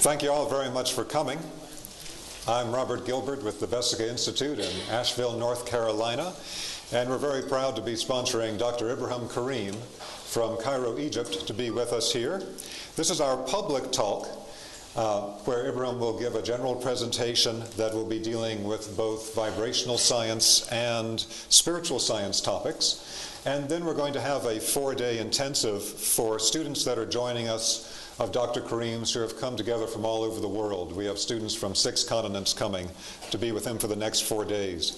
Thank you all very much for coming. I'm Robert Gilbert with the Vesica Institute in Asheville, North Carolina, and we're very proud to be sponsoring Dr. Ibrahim Karim from Cairo, Egypt, to be with us here. This is our public talk, where Ibrahim will give a general presentation that will be dealing with both vibrational science and spiritual science topics. And then we're going to have a 4-day intensive for students that are joining us of Dr. Karim's who have come together from all over the world. We have students from 6 continents coming to be with him for the next 4 days.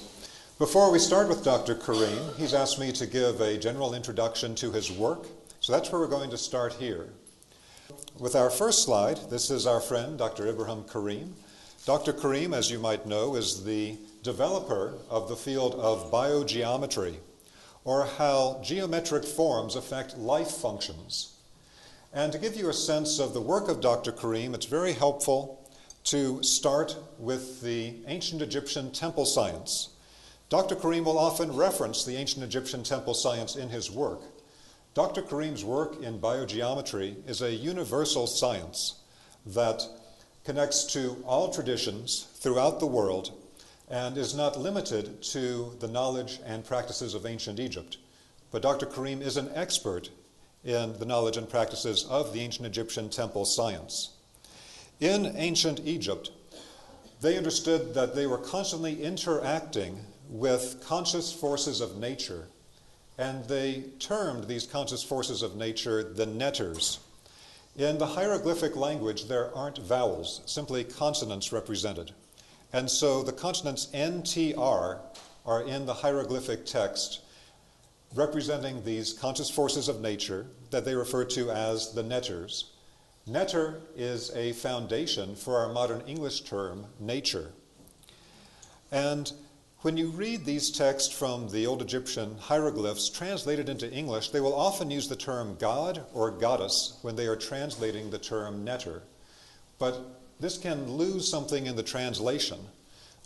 Before we start with Dr. Karim, he's asked me to give a general introduction to his work. So that's where we're going to start here. With our first slide, this is our friend, Dr. Ibrahim Karim. Dr. Karim, as you might know, is the developer of the field of biogeometry, or how geometric forms affect life functions. And to give you a sense of the work of Dr. Karim, it's very helpful to start with the ancient Egyptian temple science. Dr. Karim will often reference the ancient Egyptian temple science in his work. Dr. Karim's work in biogeometry is a universal science that connects to all traditions throughout the world and is not limited to the knowledge and practices of ancient Egypt. But Dr. Karim is an expert in the knowledge and practices of the ancient Egyptian temple science. In ancient Egypt, they understood that they were constantly interacting with conscious forces of nature, and they termed these conscious forces of nature the netters. In the hieroglyphic language, there aren't vowels, simply consonants represented. And so the consonants NTR are in the hieroglyphic text representing these conscious forces of nature that they refer to as the netters. Netter is a foundation for our modern English term, nature. And when you read these texts from the old Egyptian hieroglyphs translated into English, they will often use the term god or goddess when they are translating the term netter. But this can lose something in the translation,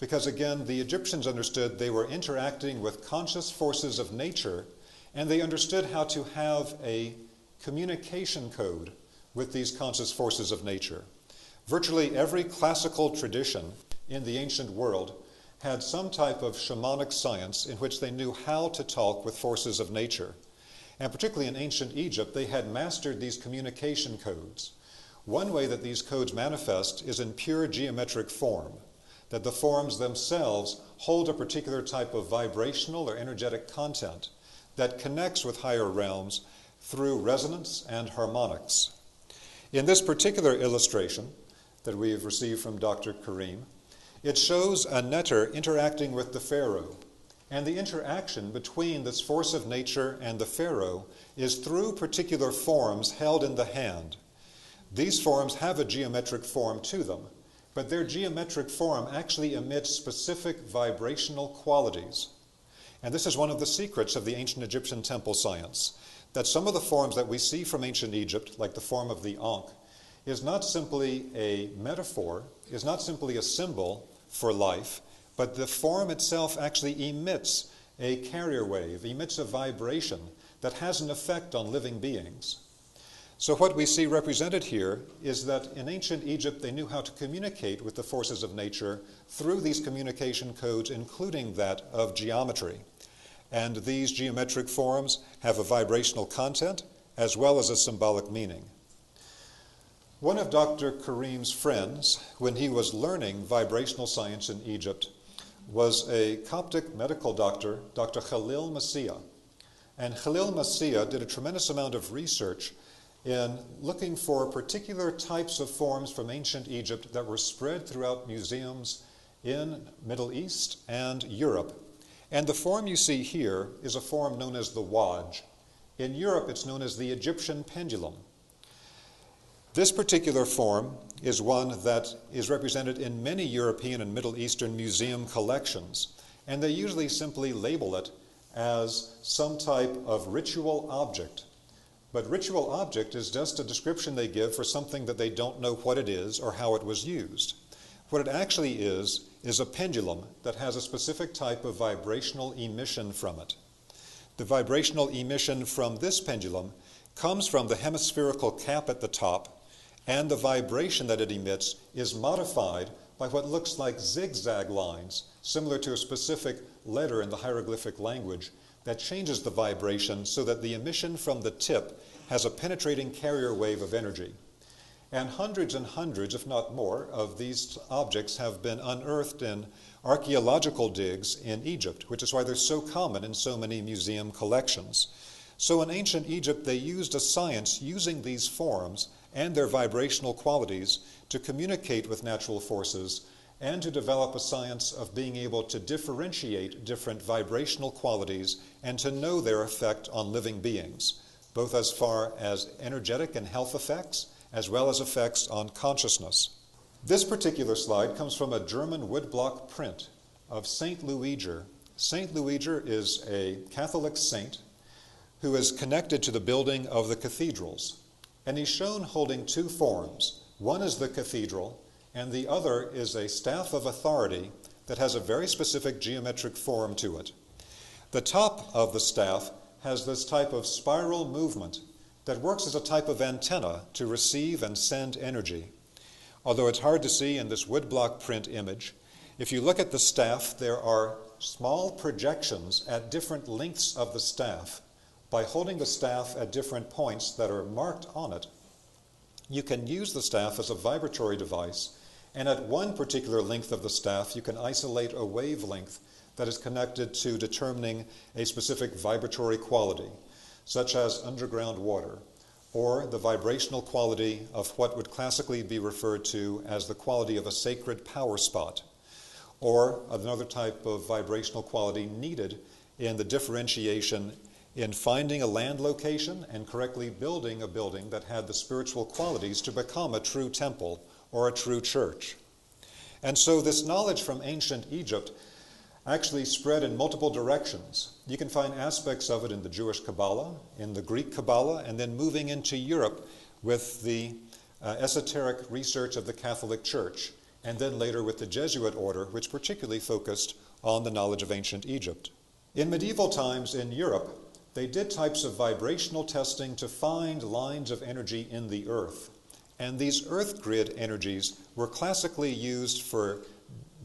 because again, the Egyptians understood they were interacting with conscious forces of nature, and they understood how to have a communication code with these conscious forces of nature. Virtually every classical tradition in the ancient world had some type of shamanic science in which they knew how to talk with forces of nature. And particularly in ancient Egypt, they had mastered these communication codes. One way that these codes manifest is in pure geometric form, that the forms themselves hold a particular type of vibrational or energetic content that connects with higher realms through resonance and harmonics. In this particular illustration that we have received from Dr. Karim, it shows a netter interacting with the pharaoh. And the interaction between this force of nature and the pharaoh is through particular forms held in the hand. These forms have a geometric form to them, but their geometric form actually emits specific vibrational qualities. And this is one of the secrets of the ancient Egyptian temple science, that some of the forms that we see from ancient Egypt, like the form of the Ankh, is not simply a metaphor, is not simply a symbol for life, but the form itself actually emits a carrier wave, emits a vibration that has an effect on living beings. So what we see represented here is that in ancient Egypt, they knew how to communicate with the forces of nature through these communication codes, including that of geometry. And these geometric forms have a vibrational content as well as a symbolic meaning. One of Dr. Karim's friends, when he was learning vibrational science in Egypt, was a Coptic medical doctor, Dr. Khalil Masih. And Khalil Masih did a tremendous amount of research in looking for particular types of forms from ancient Egypt that were spread throughout museums in Middle East and Europe. And the form you see here is a form known as the Waj. In Europe, it's known as the Egyptian pendulum. This particular form is one that is represented in many European and Middle Eastern museum collections, and they usually simply label it as some type of ritual object. But ritual object is just a description they give for something that they don't know what it is or how it was used. What it actually is a pendulum that has a specific type of vibrational emission from it. The vibrational emission from this pendulum comes from the hemispherical cap at the top and the vibration that it emits is modified by what looks like zigzag lines, similar to a specific letter in the hieroglyphic language, that changes the vibration so that the emission from the tip has a penetrating carrier wave of energy. And hundreds, if not more, of these objects have been unearthed in archaeological digs in Egypt, which is why they're so common in so many museum collections. So in ancient Egypt, they used a science using these forms and their vibrational qualities to communicate with natural forces and to develop a science of being able to differentiate different vibrational qualities and to know their effect on living beings, both as far as energetic and health effects, as well as effects on consciousness. This particular slide comes from a German woodblock print of Saint Luiger. Saint Luiger is a Catholic saint who is connected to the building of the cathedrals. And he's shown holding two forms. One is the cathedral, and the other is a staff of authority that has a very specific geometric form to it. The top of the staff has this type of spiral movement that works as a type of antenna to receive and send energy. Although it's hard to see in this woodblock print image, if you look at the staff, there are small projections at different lengths of the staff. By holding the staff at different points that are marked on it, you can use the staff as a vibratory device, and at one particular length of the staff, you can isolate a wavelength that is connected to determining a specific vibratory quality, such as underground water, or the vibrational quality of what would classically be referred to as the quality of a sacred power spot, or another type of vibrational quality needed in the differentiation in finding a land location and correctly building a building that had the spiritual qualities to become a true temple or a true church. And so this knowledge from ancient Egypt actually spread in multiple directions. You can find aspects of it in the Jewish Kabbalah, in the Greek Kabbalah, and then moving into Europe with the esoteric research of the Catholic Church, and then later with the Jesuit order, which particularly focused on the knowledge of ancient Egypt. In medieval times in Europe, they did types of vibrational testing to find lines of energy in the earth. And these earth grid energies were classically used for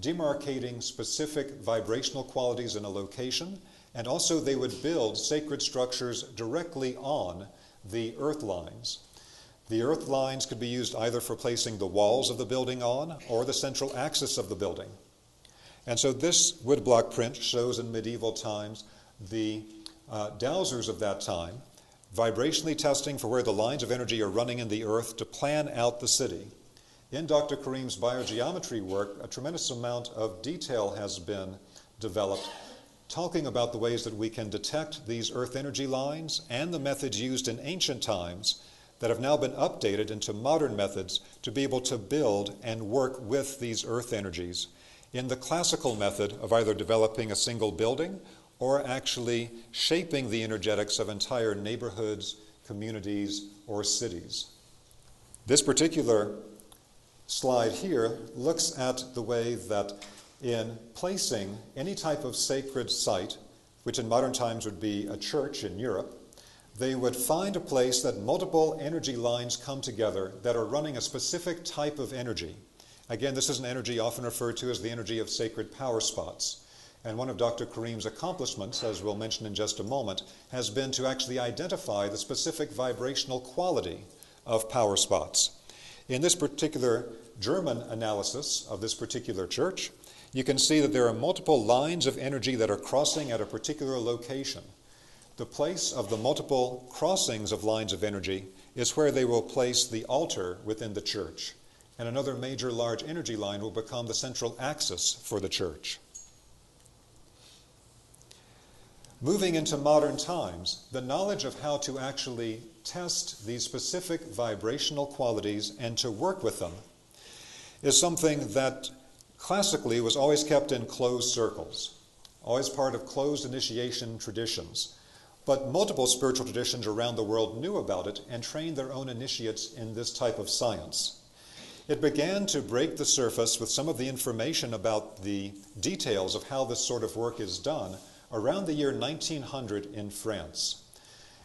demarcating specific vibrational qualities in a location, and also they would build sacred structures directly on the earth lines. The earth lines could be used either for placing the walls of the building on or the central axis of the building. And so this woodblock print shows in medieval times the dowsers of that time, vibrationally testing for where the lines of energy are running in the earth to plan out the city. In Dr. Karim's biogeometry work, a tremendous amount of detail has been developed talking about the ways that we can detect these earth energy lines and the methods used in ancient times that have now been updated into modern methods to be able to build and work with these earth energies in the classical method of either developing a single building or actually shaping the energetics of entire neighborhoods, communities, or cities. This particular slide here looks at the way that in placing any type of sacred site, which in modern times would be a church in Europe, they would find a place that multiple energy lines come together that are running a specific type of energy. Again, this is an energy often referred to as the energy of sacred power spots. And one of Dr. Karim's accomplishments, as we'll mention in just a moment, has been to actually identify the specific vibrational quality of power spots. In this particular German analysis of this particular church, you can see that there are multiple lines of energy that are crossing at a particular location. The place of the multiple crossings of lines of energy is where they will place the altar within the church, and another major large energy line will become the central axis for the church. Moving into modern times, the knowledge of how to actually test these specific vibrational qualities and to work with them is something that classically was always kept in closed circles, always part of closed initiation traditions. But multiple spiritual traditions around the world knew about it and trained their own initiates in this type of science. It began to break the surface with some of the information about the details of how this sort of work is done around the year 1900 in France.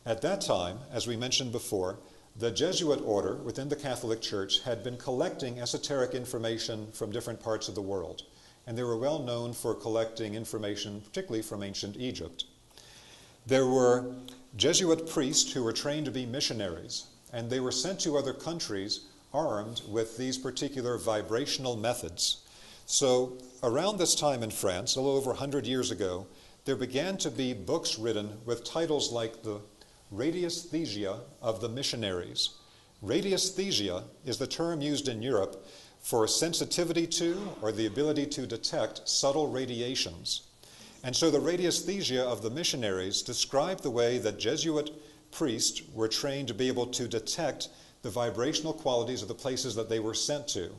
At that time, as we mentioned before, the Jesuit order within the Catholic Church had been collecting esoteric information from different parts of the world, and they were well known for collecting information, particularly from ancient Egypt. There were Jesuit priests who were trained to be missionaries, and they were sent to other countries armed with these particular vibrational methods. So around this time in France, a little over 100 years ago, there began to be books written with titles like the Radiesthesia of the Missionaries. Radiesthesia is the term used in Europe for sensitivity to or the ability to detect subtle radiations. And so the Radiesthesia of the Missionaries described the way that Jesuit priests were trained to be able to detect the vibrational qualities of the places that they were sent to.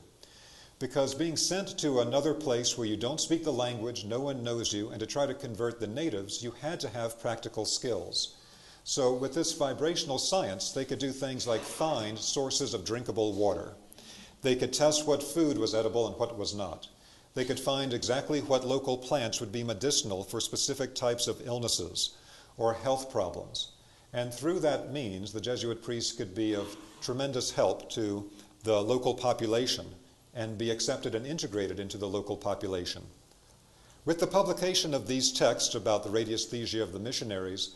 Because being sent to another place where you don't speak the language, no one knows you, and to try to convert the natives, you had to have practical skills. So with this vibrational science, they could do things like find sources of drinkable water. They could test what food was edible and what was not. They could find exactly what local plants would be medicinal for specific types of illnesses or health problems. And through that means, the Jesuit priests could be of tremendous help to the local population and be accepted and integrated into the local population. With the publication of these texts about the Radiesthesia of the Missionaries,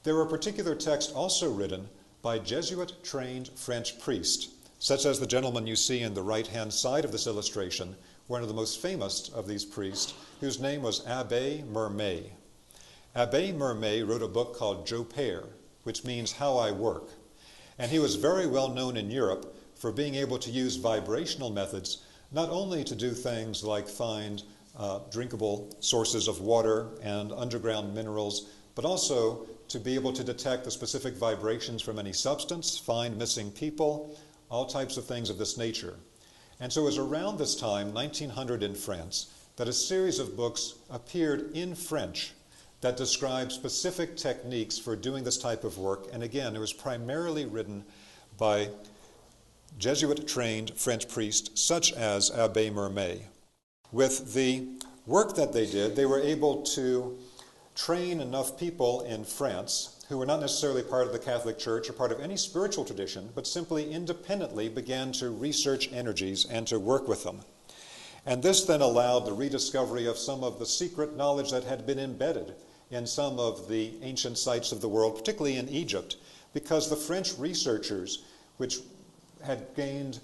there were particular texts also written by Jesuit-trained French priests, such as the gentleman you see in the right-hand side of this illustration, one of the most famous of these priests, whose name was Abbé Mermet. Abbé Mermet wrote a book called Je Père, which means How I Work. And he was very well known in Europe for being able to use vibrational methods, not only to do things like find drinkable sources of water and underground minerals, but also to be able to detect the specific vibrations from any substance, find missing people, all types of things of this nature. And so it was around this time, 1900 in France, that a series of books appeared in French that described specific techniques for doing this type of work. And again, it was primarily written by Jesuit-trained French priests such as Abbé Mermet. With the work that they did, they were able to train enough people in France who were not necessarily part of the Catholic Church or part of any spiritual tradition, but simply independently began to research energies and to work with them. And this then allowed the rediscovery of some of the secret knowledge that had been embedded in some of the ancient sites of the world, particularly in Egypt, because the French researchers, which had gained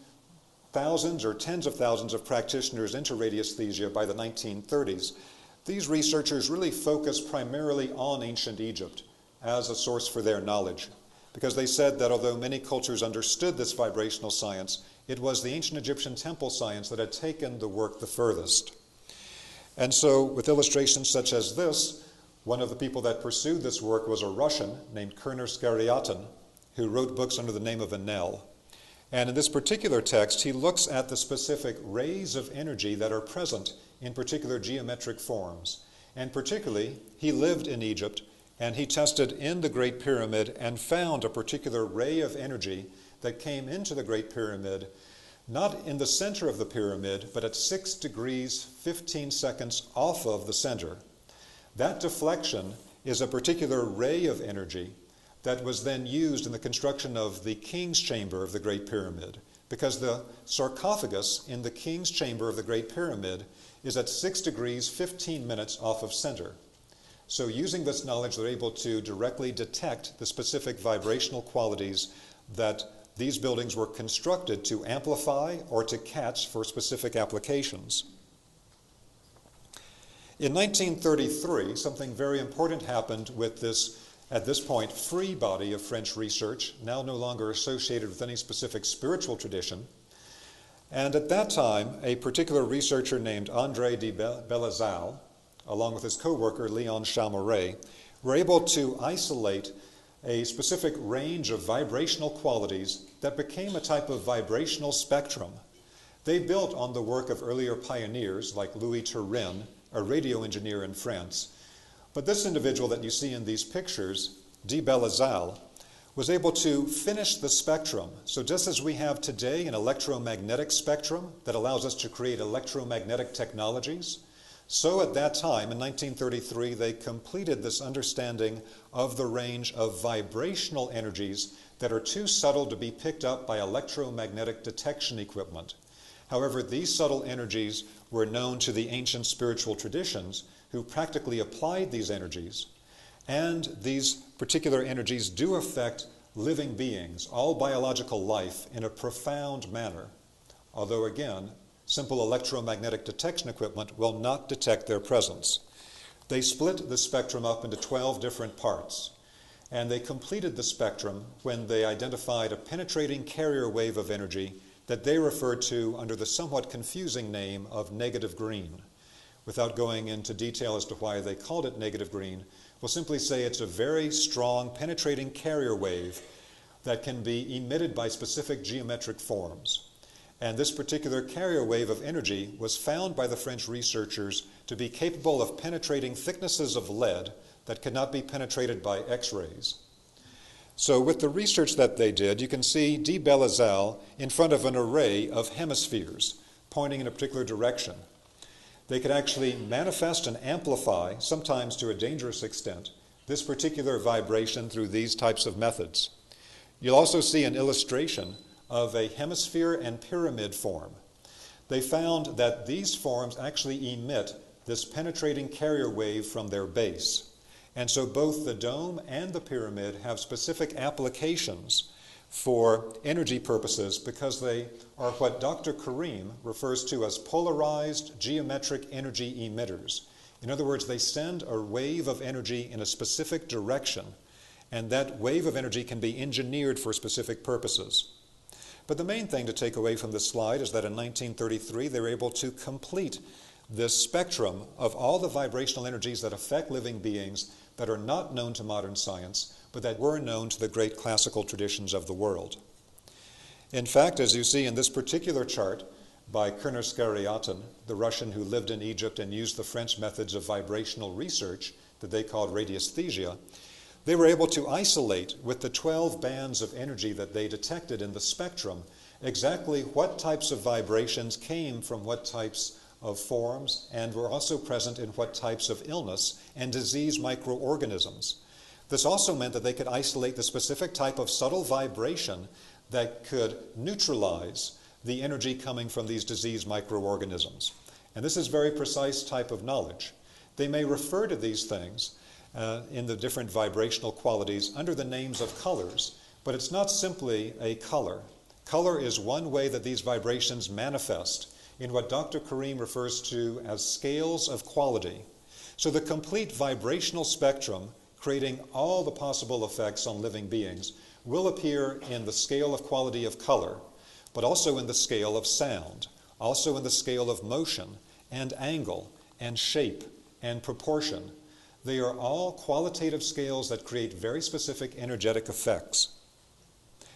thousands or tens of thousands of practitioners into radiesthesia by the 1930s, these researchers really focused primarily on ancient Egypt as a source for their knowledge, because they said that although many cultures understood this vibrational science, it was the ancient Egyptian temple science that had taken the work the furthest. And so with illustrations such as this, one of the people that pursued this work was a Russian named Kerner Skariatin, who wrote books under the name of Enel. And in this particular text, he looks at the specific rays of energy that are present in particular geometric forms. And particularly, he lived in Egypt, and he tested in the Great Pyramid and found a particular ray of energy that came into the Great Pyramid, not in the center of the pyramid, but at 6 degrees 15 seconds off of the center. That deflection is a particular ray of energy that was then used in the construction of the king's chamber of the Great Pyramid, because the sarcophagus in the king's chamber of the Great Pyramid is at 6 degrees 15 minutes off of center. So using this knowledge, they're able to directly detect the specific vibrational qualities that these buildings were constructed to amplify or to catch for specific applications. In 1933, something very important happened with this, at this point, free body of French research, now no longer associated with any specific spiritual tradition. And at that time, a particular researcher named André de Bellezalle, along with his co-worker Leon Chalmeret, were able to isolate a specific range of vibrational qualities that became a type of vibrational spectrum. They built on the work of earlier pioneers like Louis Turin, a radio engineer in France. But this individual that you see in these pictures, de Bellezalle, was able to finish the spectrum. So just as we have today an electromagnetic spectrum that allows us to create electromagnetic technologies, so at that time, in 1933, they completed this understanding of the range of vibrational energies that are too subtle to be picked up by electromagnetic detection equipment. However, these subtle energies were known to the ancient spiritual traditions who practically applied these energies, and these particular energies do affect living beings, all biological life, in a profound manner, although again, simple electromagnetic detection equipment will not detect their presence. They split the spectrum up into 12 different parts, and they completed the spectrum when they identified a penetrating carrier wave of energy that they referred to under the somewhat confusing name of negative green. Without going into detail as to why they called it negative green, we'll simply say it's a very strong penetrating carrier wave that can be emitted by specific geometric forms. And this particular carrier wave of energy was found by the French researchers to be capable of penetrating thicknesses of lead that could not be penetrated by X-rays. So with the research that they did, you can see de Belazal in front of an array of hemispheres pointing in a particular direction. They could actually manifest and amplify, sometimes to a dangerous extent, this particular vibration through these types of methods. You'll also see an illustration of a hemisphere and pyramid form. They found that these forms actually emit this penetrating carrier wave from their base. And so both the dome and the pyramid have specific applications for energy purposes because they are what Dr. Karim refers to as polarized geometric energy emitters. In other words, they send a wave of energy in a specific direction, and that wave of energy can be engineered for specific purposes. But the main thing to take away from this slide is that in 1933 they were able to complete this spectrum of all the vibrational energies that affect living beings that are not known to modern science, but that were known to the great classical traditions of the world. In fact, as you see in this particular chart by Kerner Skariatin, the Russian who lived in Egypt and used the French methods of vibrational research that they called radiesthesia, they were able to isolate with the 12 bands of energy that they detected in the spectrum exactly what types of vibrations came from what types of forms and were also present in what types of illness and disease microorganisms. This also meant that they could isolate the specific type of subtle vibration that could neutralize the energy coming from these disease microorganisms. And this is very precise type of knowledge. They may refer to these things in the different vibrational qualities under the names of colors, but it's not simply a color. Color is one way that these vibrations manifest in what Dr. Karim refers to as scales of quality. So the complete vibrational spectrum, creating all the possible effects on living beings, will appear in the scale of quality of color, but also in the scale of sound, also in the scale of motion and angle and shape and proportion. They are all qualitative scales that create very specific energetic effects.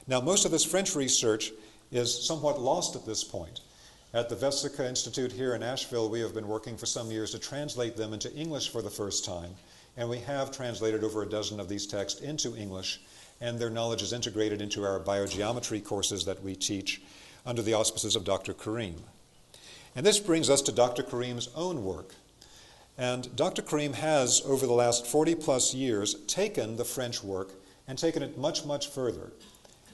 Now, most of this French research is somewhat lost at this point. At the Vesica Institute here in Asheville, we have been working for some years to translate them into English for the first time, and we have translated over a dozen of these texts into English, and their knowledge is integrated into our biogeometry courses that we teach under the auspices of Dr. Karim. And this brings us to Dr. Karim's own work. And Dr. Karim has, over the last 40 plus years, taken the French work and taken it much, much further.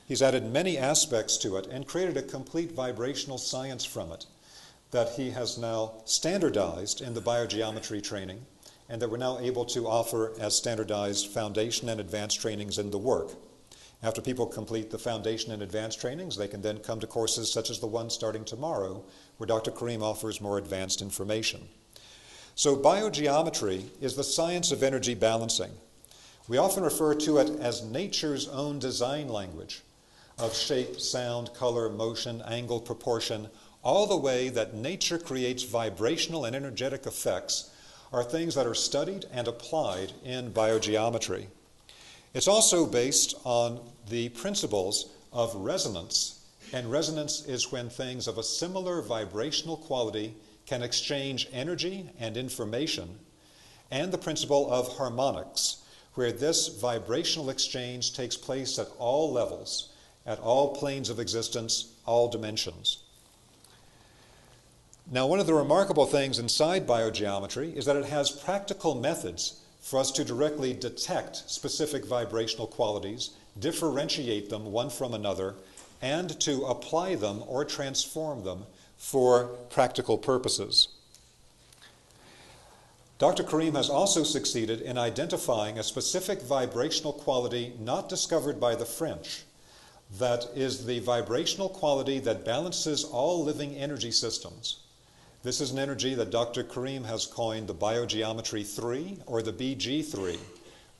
He's added many aspects to it and created a complete vibrational science from it that he has now standardized in the biogeometry training and that we're now able to offer as standardized foundation and advanced trainings in the work. After people complete the foundation and advanced trainings, they can then come to courses such as the one starting tomorrow, where Dr. Karim offers more advanced information. So biogeometry is the science of energy balancing. We often refer to it as nature's own design language of shape, sound, color, motion, angle, proportion. All the way that nature creates vibrational and energetic effects are things that are studied and applied in biogeometry. It's also based on the principles of resonance, and resonance is when things of a similar vibrational quality can exchange energy and information, and the principle of harmonics, where this vibrational exchange takes place at all levels, at all planes of existence, all dimensions. Now, one of the remarkable things inside biogeometry is that it has practical methods for us to directly detect specific vibrational qualities differentiate them one from another, and to apply them or transform them for practical purposes. Dr. Karim has also succeeded in identifying a specific vibrational quality not discovered by the French, that is the vibrational quality that balances all living energy systems. This is an energy that Dr. Karim has coined the BioGeometry 3, or the BG3,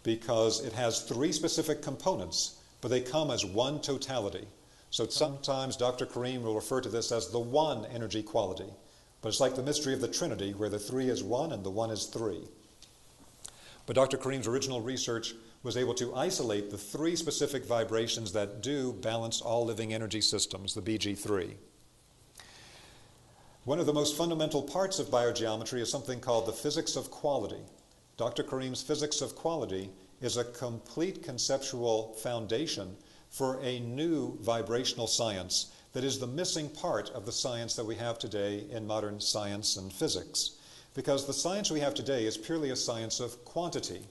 because it has 3 specific components, but they come as one totality. So sometimes Dr. Karim will refer to this as the one energy quality. But it's like the mystery of the Trinity, where the 3 is 1 and the 1 is 3. But Dr. Karim's original research was able to isolate the 3 specific vibrations that do balance all living energy systems, the BG3. One of the most fundamental parts of biogeometry is something called the physics of quality. Dr. Karim's physics of quality is a complete conceptual foundation for a new vibrational science that is the missing part of the science that we have today in modern science and physics. Because the science we have today is purely a science of quantity,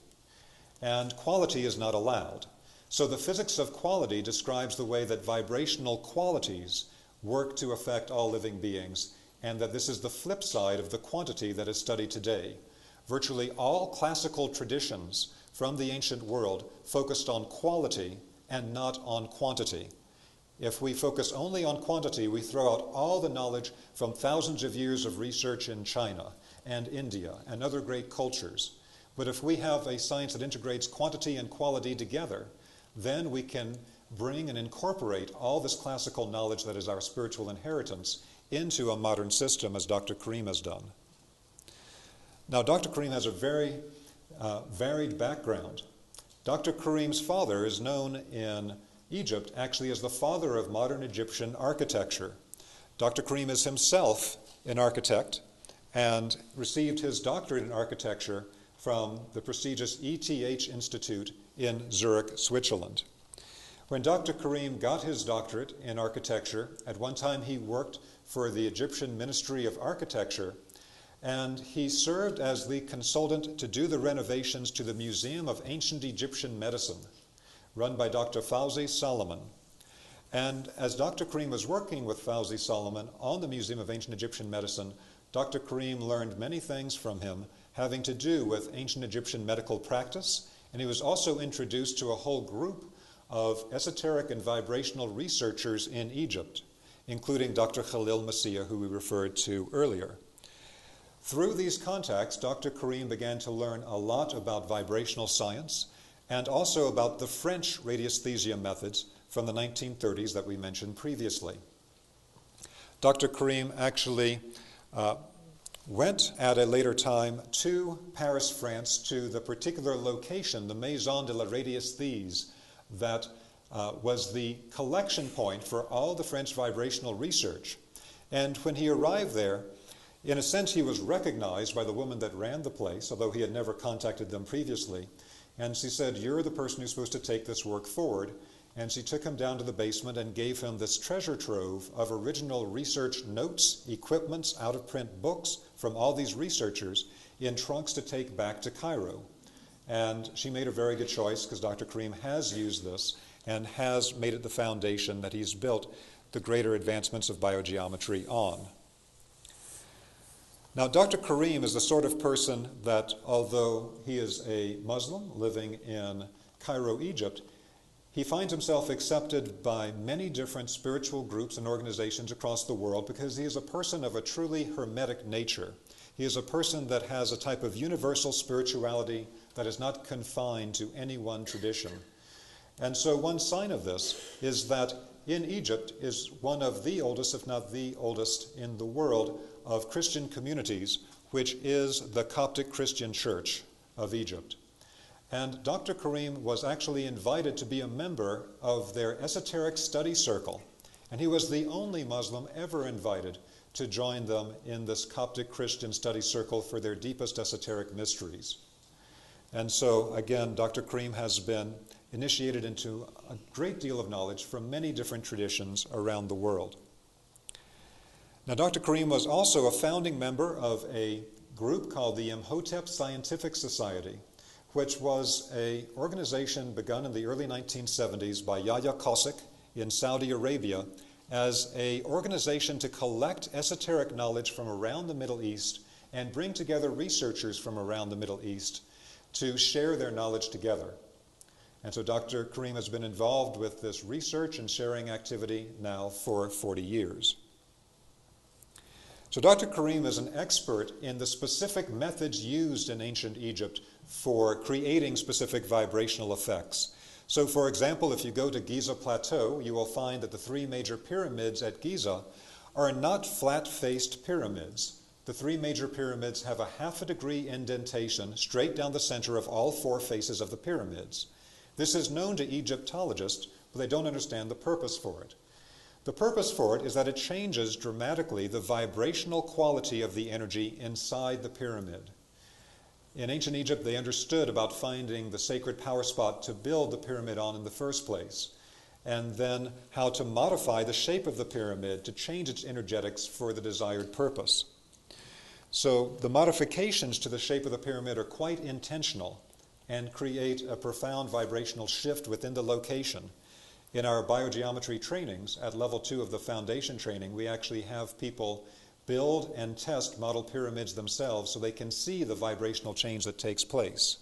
and quality is not allowed. So the physics of quality describes the way that vibrational qualities work to affect all living beings, and that this is the flip side of the quantity that is studied today. Virtually all classical traditions from the ancient world focused on quality and not on quantity. If we focus only on quantity, we throw out all the knowledge from thousands of years of research in China and India and other great cultures. But if we have a science that integrates quantity and quality together, then we can bring and incorporate all this classical knowledge that is our spiritual inheritance into a modern system, as Dr. Karim has done. Now, Dr. Karim has a very varied background. Dr. Karim's father is known in Egypt actually as the father of modern Egyptian architecture. Dr. Karim is himself an architect and received his doctorate in architecture from the prestigious ETH Institute in Zurich, Switzerland. When Dr. Karim got his doctorate in architecture, at one time he worked for the Egyptian Ministry of Architecture, and he served as the consultant to do the renovations to the Museum of Ancient Egyptian Medicine, run by Dr. Fawzi Solomon. And as Dr. Karim was working with Fawzi Solomon on the Museum of Ancient Egyptian Medicine, Dr. Karim learned many things from him having to do with ancient Egyptian medical practice, and he was also introduced to a whole group of esoteric and vibrational researchers in Egypt, including Dr. Khalil Messiah, who we referred to earlier. Through these contacts, Dr. Karim began to learn a lot about vibrational science and also about the French radiesthesia methods from the 1930s that we mentioned previously. Dr. Karim actually went at a later time to Paris, France, to the particular location, the Maison de la Radiesthèse, that was the collection point for all the French vibrational research. And when he arrived there, in a sense, he was recognized by the woman that ran the place, although he had never contacted them previously. And she said, "You're the person who's supposed to take this work forward." And she took him down to the basement and gave him this treasure trove of original research notes, equipments, out-of-print books from all these researchers in trunks to take back to Cairo. And she made a very good choice, because Dr. Karim has used this and has made it the foundation that he's built the greater advancements of biogeometry on. Now, Dr. Karim is the sort of person that, although he is a Muslim living in Cairo, Egypt, he finds himself accepted by many different spiritual groups and organizations across the world because he is a person of a truly hermetic nature. He is a person that has a type of universal spirituality that is not confined to any one tradition. And so one sign of this is that in Egypt is one of the oldest, if not the oldest, in the world of Christian communities, which is the Coptic Christian Church of Egypt. And Dr. Karim was actually invited to be a member of their esoteric study circle. And he was the only Muslim ever invited to join them in this Coptic Christian study circle for their deepest esoteric mysteries. And so, again, Dr. Karim has been initiated into a great deal of knowledge from many different traditions around the world. Now, Dr. Karim was also a founding member of a group called the Imhotep Scientific Society, which was an organization begun in the early 1970s by Yahya Cossack in Saudi Arabia as an organization to collect esoteric knowledge from around the Middle East and bring together researchers from around the Middle East to share their knowledge together. And so Dr. Karim has been involved with this research and sharing activity now for 40 years. So Dr. Karim is an expert in the specific methods used in ancient Egypt for creating specific vibrational effects. So for example, if you go to Giza Plateau, you will find that the three major pyramids at Giza are not flat-faced pyramids. The three major pyramids have a half-a-degree indentation straight down the center of all four faces of the pyramids. This is known to Egyptologists, but they don't understand the purpose for it. The purpose for it is that it changes dramatically the vibrational quality of the energy inside the pyramid. In ancient Egypt, they understood about finding the sacred power spot to build the pyramid on in the first place, and then how to modify the shape of the pyramid to change its energetics for the desired purpose. So the modifications to the shape of the pyramid are quite intentional and create a profound vibrational shift within the location. In our biogeometry trainings, at level 2 of the foundation training, we actually have people build and test model pyramids themselves so they can see the vibrational change that takes place.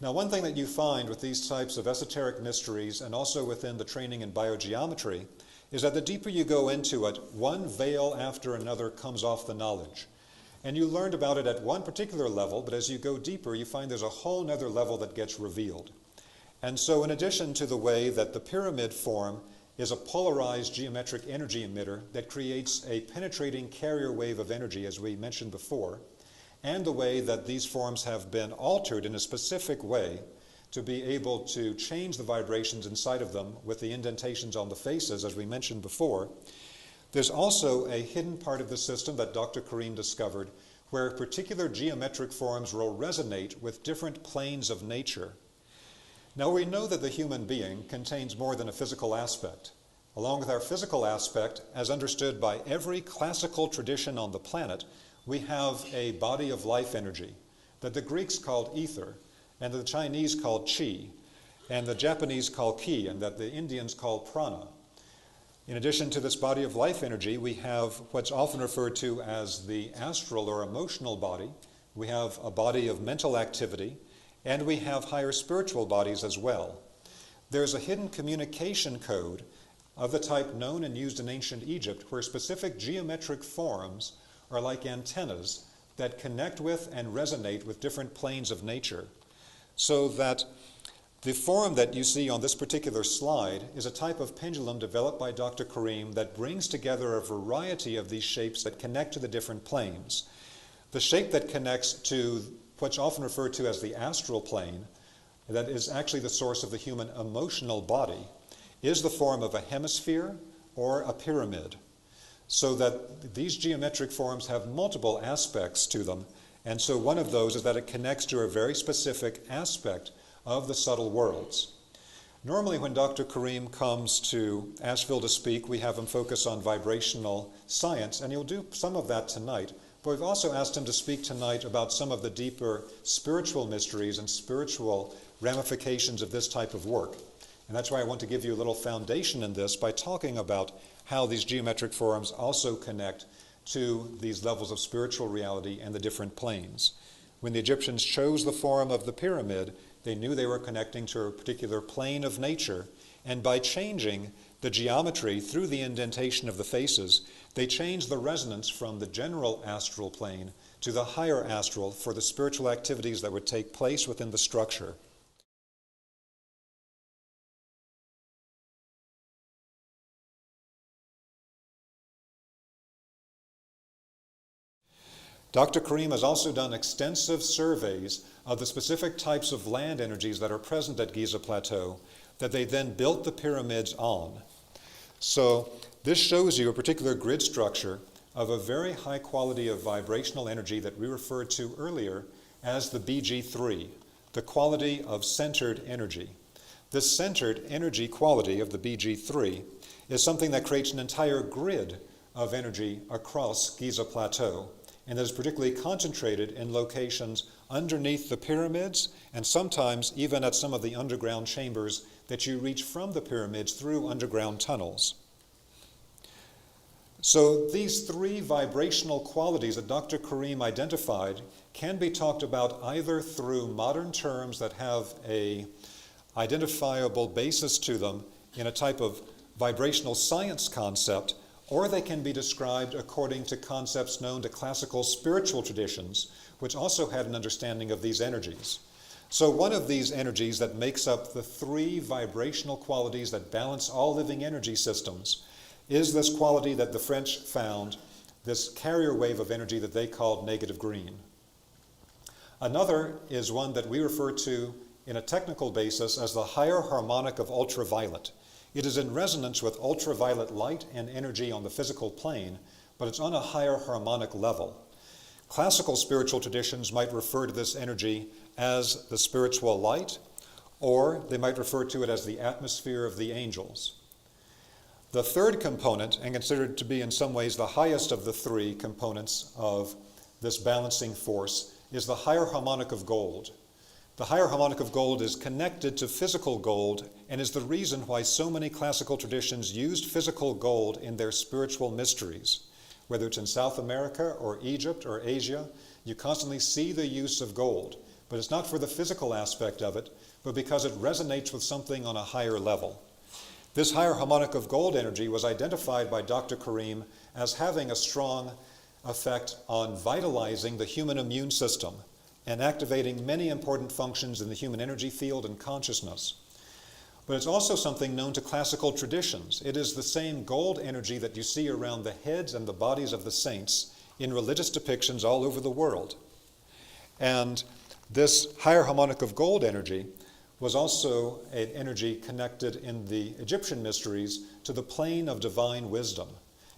Now, one thing that you find with these types of esoteric mysteries and also within the training in biogeometry is that the deeper you go into it, one veil after another comes off the knowledge. And you learned about it at one particular level, but as you go deeper, you find there's a whole nother level that gets revealed. And so in addition to the way that the pyramid form is a polarized geometric energy emitter that creates a penetrating carrier wave of energy, as we mentioned before, and the way that these forms have been altered in a specific way to be able to change the vibrations inside of them with the indentations on the faces, as we mentioned before, there's also a hidden part of the system that Dr. Karim discovered where particular geometric forms will resonate with different planes of nature. Now, we know that the human being contains more than a physical aspect. Along with our physical aspect, as understood by every classical tradition on the planet, we have a body of life energy that the Greeks called ether, and that the Chinese called chi, and the Japanese call ki, and that the Indians call prana. In addition to this body of life energy, we have what's often referred to as the astral or emotional body. We have a body of mental activity, and we have higher spiritual bodies as well. There's a hidden communication code of the type known and used in ancient Egypt where specific geometric forms are like antennas that connect with and resonate with different planes of nature. So that the form that you see on this particular slide is a type of pendulum developed by Dr. Karim that brings together a variety of these shapes that connect to the different planes. The shape that connects to what's often referred to as the astral plane, that is actually the source of the human emotional body, is the form of a hemisphere or a pyramid. So that these geometric forms have multiple aspects to them, and so one of those is that it connects to a very specific aspect of the subtle worlds. Normally when Dr. Karim comes to Asheville to speak, we have him focus on vibrational science, and he'll do some of that tonight. But we've also asked him to speak tonight about some of the deeper spiritual mysteries and spiritual ramifications of this type of work. And that's why I want to give you a little foundation in this by talking about how these geometric forms also connect to these levels of spiritual reality and the different planes. When the Egyptians chose the form of the pyramid, they knew they were connecting to a particular plane of nature, and by changing the geometry through the indentation of the faces, they changed the resonance from the general astral plane to the higher astral for the spiritual activities that would take place within the structure. Dr. Karim has also done extensive surveys of the specific types of land energies that are present at Giza Plateau that they then built the pyramids on. So this shows you a particular grid structure of a very high quality of vibrational energy that we referred to earlier as the BG3, the quality of centered energy. This centered energy quality of the BG3 is something that creates an entire grid of energy across Giza Plateau, and that is particularly concentrated in locations underneath the pyramids, and sometimes even at some of the underground chambers that you reach from the pyramids through underground tunnels. So these three vibrational qualities that Dr. Karim identified can be talked about either through modern terms that have an identifiable basis to them in a type of vibrational science concept, or they can be described according to concepts known to classical spiritual traditions, which also had an understanding of these energies. So one of these energies that makes up the three vibrational qualities that balance all living energy systems is this quality that the French found, this carrier wave of energy that they called negative green. Another is one that we refer to in a technical basis as the higher harmonic of ultraviolet. It is in resonance with ultraviolet light and energy on the physical plane, but it's on a higher harmonic level. Classical spiritual traditions might refer to this energy as the spiritual light, or they might refer to it as the atmosphere of the angels. The third component, and considered to be in some ways the highest of the three components of this balancing force, is the higher harmonic of gold. The higher harmonic of gold is connected to physical gold and is the reason why so many classical traditions used physical gold in their spiritual mysteries. Whether it's in South America or Egypt or Asia, you constantly see the use of gold, but it's not for the physical aspect of it, but because it resonates with something on a higher level. This higher harmonic of gold energy was identified by Dr. Karim as having a strong effect on vitalizing the human immune system and activating many important functions in the human energy field and consciousness. But it's also something known to classical traditions. It is the same gold energy that you see around the heads and the bodies of the saints in religious depictions all over the world. And this higher harmonic of gold energy was also an energy connected in the Egyptian mysteries to the plane of divine wisdom,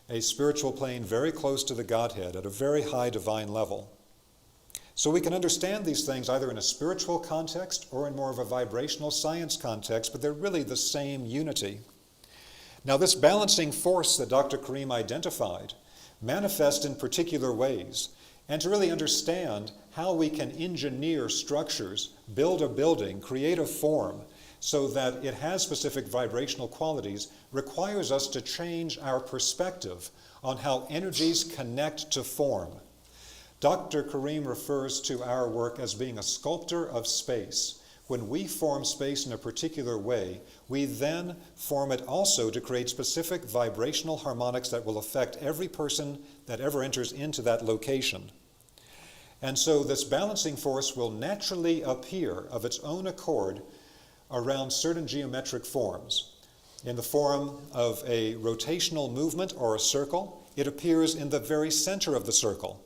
a spiritual plane very close to the Godhead at a very high divine level. So we can understand these things either in a spiritual context or in more of a vibrational science context, but they're really the same unity. Now this balancing force that Dr. Karim identified manifests in particular ways. And to really understand how we can engineer structures, build a building, create a form so that it has specific vibrational qualities requires us to change our perspective on how energies connect to form. Dr. Karim refers to our work as being a sculptor of space. When we form space in a particular way, we then form it also to create specific vibrational harmonics that will affect every person that ever enters into that location. And so this balancing force will naturally appear of its own accord around certain geometric forms. In the form of a rotational movement or a circle, it appears in the very center of the circle.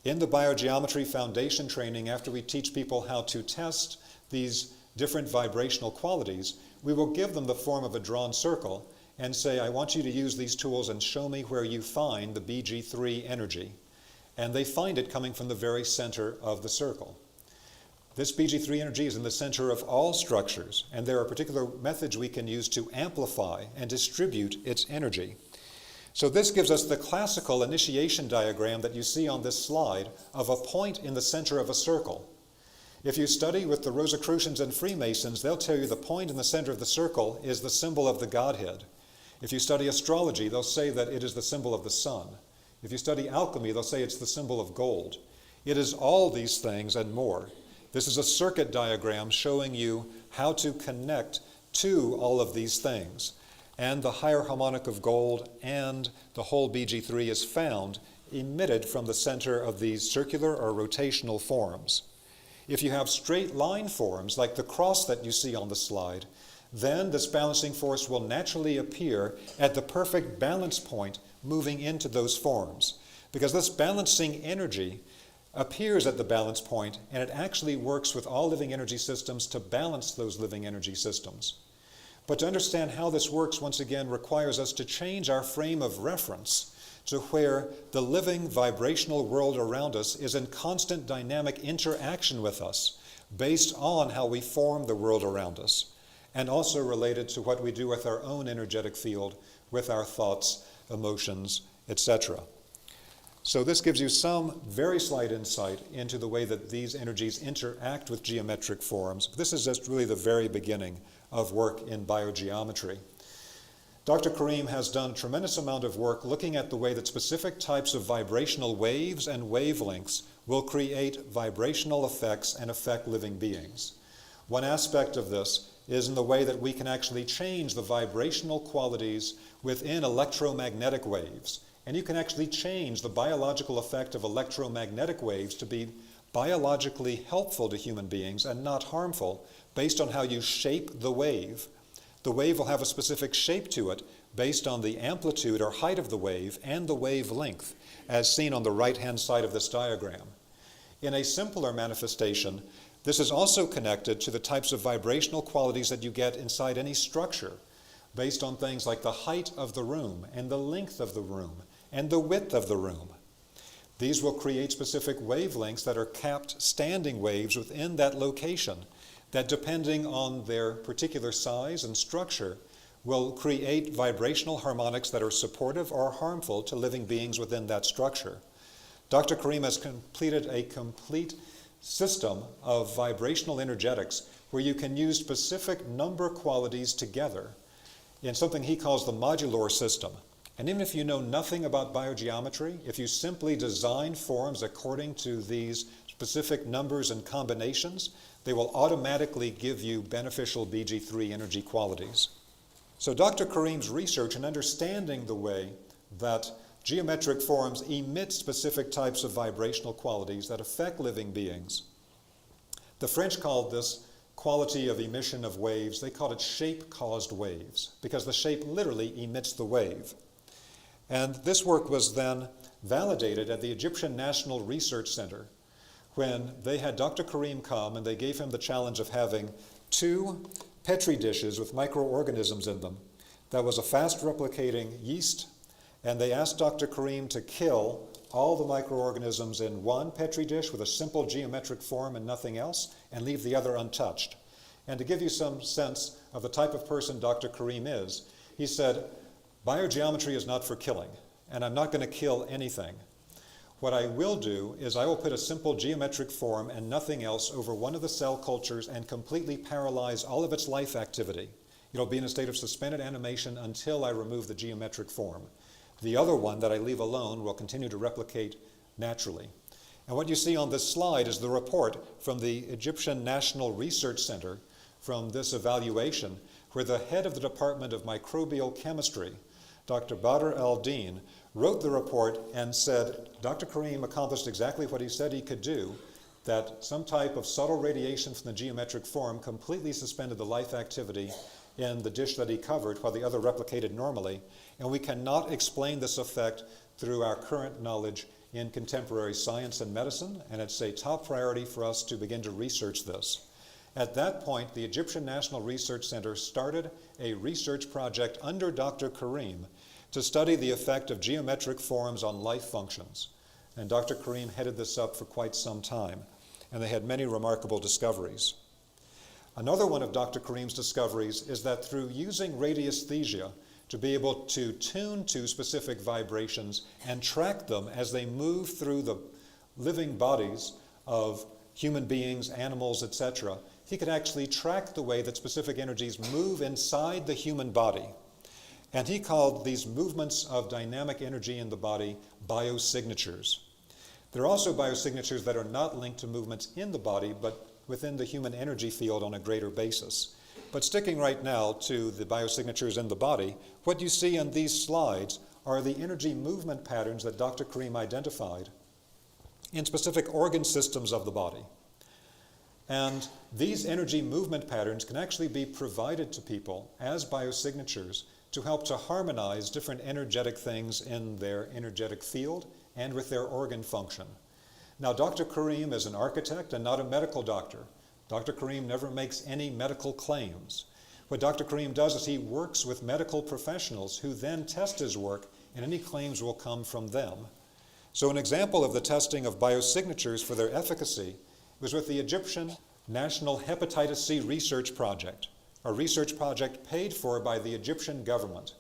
In the biogeometry foundation training, after we teach people how to test these different vibrational qualities, we will give them the form of a drawn circle and say, I want you to use these tools and show me where you find the BG3 energy. And they find it coming from the very center of the circle. This BG3 energy is in the center of all structures, and there are particular methods we can use to amplify and distribute its energy. So this gives us the classical initiation diagram that you see on this slide of a point in the center of a circle. If you study with the Rosicrucians and Freemasons, they'll tell you the point in the center of the circle is the symbol of the Godhead. If you study astrology, they'll say that it is the symbol of the sun. If you study alchemy, they'll say it's the symbol of gold. It is all these things and more. This is a circuit diagram showing you how to connect to all of these things. And the higher harmonic of gold and the whole BG3 is found emitted from the center of these circular or rotational forms. If you have straight line forms, like the cross that you see on the slide, then this balancing force will naturally appear at the perfect balance point moving into those forms. Because this balancing energy appears at the balance point, and it actually works with all living energy systems to balance those living energy systems. But to understand how this works, once again, requires us to change our frame of reference to where the living vibrational world around us is in constant dynamic interaction with us, based on how we form the world around us, and also related to what we do with our own energetic field, with our thoughts, emotions, etc. So this gives you some very slight insight into the way that these energies interact with geometric forms. This is just really the very beginning of work in biogeometry. Dr. Karim has done a tremendous amount of work looking at the way that specific types of vibrational waves and wavelengths will create vibrational effects and affect living beings. One aspect of this is in the way that we can actually change the vibrational qualities within electromagnetic waves. And you can actually change the biological effect of electromagnetic waves to be biologically helpful to human beings and not harmful based on how you shape the wave. The wave will have a specific shape to it based on the amplitude or height of the wave and the wavelength, as seen on the right-hand side of this diagram. In a simpler manifestation, this is also connected to the types of vibrational qualities that you get inside any structure, based on things like the height of the room and the length of the room and the width of the room. These will create specific wavelengths that are capped standing waves within that location that, depending on their particular size and structure, will create vibrational harmonics that are supportive or harmful to living beings within that structure. Dr. Karim has completed a complete system of vibrational energetics where you can use specific number qualities together in something he calls the modular system. And even if you know nothing about biogeometry, if you simply design forms according to these specific numbers and combinations, they will automatically give you beneficial BG3 energy qualities. So Dr. Karim's research in understanding the way that geometric forms emit specific types of vibrational qualities that affect living beings. The French called this quality of emission of waves, they called it shape-caused waves, because the shape literally emits the wave. And this work was then validated at the Egyptian National Research Center when they had Dr. Karim come and they gave him the challenge of having 2 Petri dishes with microorganisms in them. That was a fast replicating yeast, and they asked Dr. Karim to kill all the microorganisms in one Petri dish with a simple geometric form and nothing else, and leave the other untouched. And to give you some sense of the type of person Dr. Karim is, he said, biogeometry is not for killing, and I'm not going to kill anything. What I will do is I will put a simple geometric form and nothing else over one of the cell cultures and completely paralyze all of its life activity. It'll be in a state of suspended animation until I remove the geometric form. The other one that I leave alone will continue to replicate naturally. And what you see on this slide is the report from the Egyptian National Research Center from this evaluation, where the head of the Department of Microbial Chemistry, Dr. Badr al-Din, wrote the report and said Dr. Karim accomplished exactly what he said he could do, that some type of subtle radiation from the geometric form completely suspended the life activity in the dish that he covered while the other replicated normally, and we cannot explain this effect through our current knowledge in contemporary science and medicine, and it's a top priority for us to begin to research this. At that point, the Egyptian National Research Center started a research project under Dr. Karim to study the effect of geometric forms on life functions. And Dr. Karim headed this up for quite some time, and they had many remarkable discoveries. Another one of Dr. Karim's discoveries is that through using radiesthesia to be able to tune to specific vibrations and track them as they move through the living bodies of human beings, animals, etc., he could actually track the way that specific energies move inside the human body. And he called these movements of dynamic energy in the body biosignatures. There are also biosignatures that are not linked to movements in the body, but within the human energy field on a greater basis. But sticking right now to the biosignatures in the body, what you see on these slides are the energy movement patterns that Dr. Karim identified in specific organ systems of the body. And these energy movement patterns can actually be provided to people as biosignatures to help to harmonize different energetic things in their energetic field and with their organ function. Now, Dr. Karim is an architect and not a medical doctor. Dr. Karim never makes any medical claims. What Dr. Karim does is he works with medical professionals who then test his work, and any claims will come from them. So an example of the testing of biosignatures for their efficacy was with the Egyptian National Hepatitis C Research Project, a research project paid for by the Egyptian government,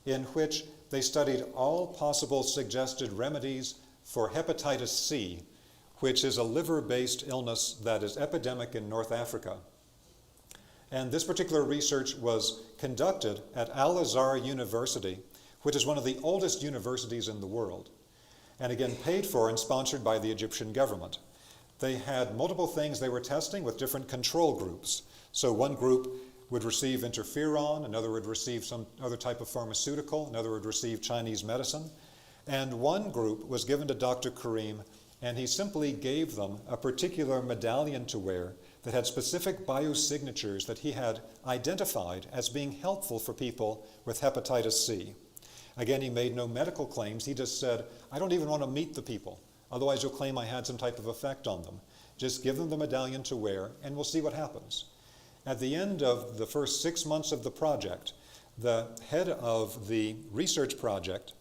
in which they studied all possible suggested remedies for hepatitis C, which is a liver-based illness that is epidemic in North Africa. And this particular research was conducted at Al-Azhar University, which is one of the oldest universities in the world, and again paid for and sponsored by the Egyptian government. They had multiple things they were testing with different control groups. So one group would receive interferon, another would receive some other type of pharmaceutical, another would receive Chinese medicine, and one group was given to Dr. Karim, and he simply gave them a particular medallion to wear that had specific biosignatures that he had identified as being helpful for people with hepatitis C. Again, he made no medical claims. He just said, I don't even want to meet the people. Otherwise, you'll claim I had some type of effect on them. Just give them the medallion to wear, and we'll see what happens. At the end of the first 6 months of the project, the head of the research project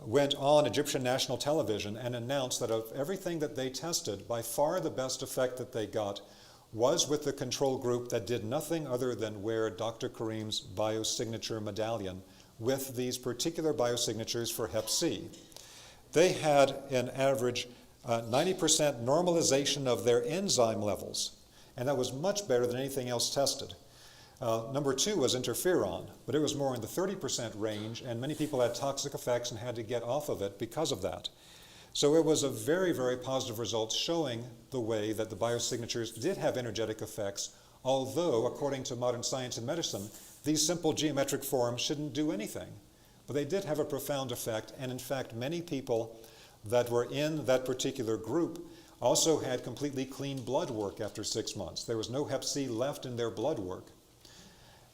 went on Egyptian national television and announced that of everything that they tested, by far the best effect that they got was with the control group that did nothing other than wear Dr. Karim's biosignature medallion with these particular biosignatures for Hep C. They had an average 90% normalization of their enzyme levels, and that was much better than anything else tested. Number 2 was interferon, but it was more in the 30% range, and many people had toxic effects and had to get off of it because of that. So it was a very, very positive result showing the way that the biosignatures did have energetic effects, although, according to modern science and medicine, these simple geometric forms shouldn't do anything. But they did have a profound effect, and in fact, many people that were in that particular group also had completely clean blood work after 6 months. There was no Hep C left in their blood work.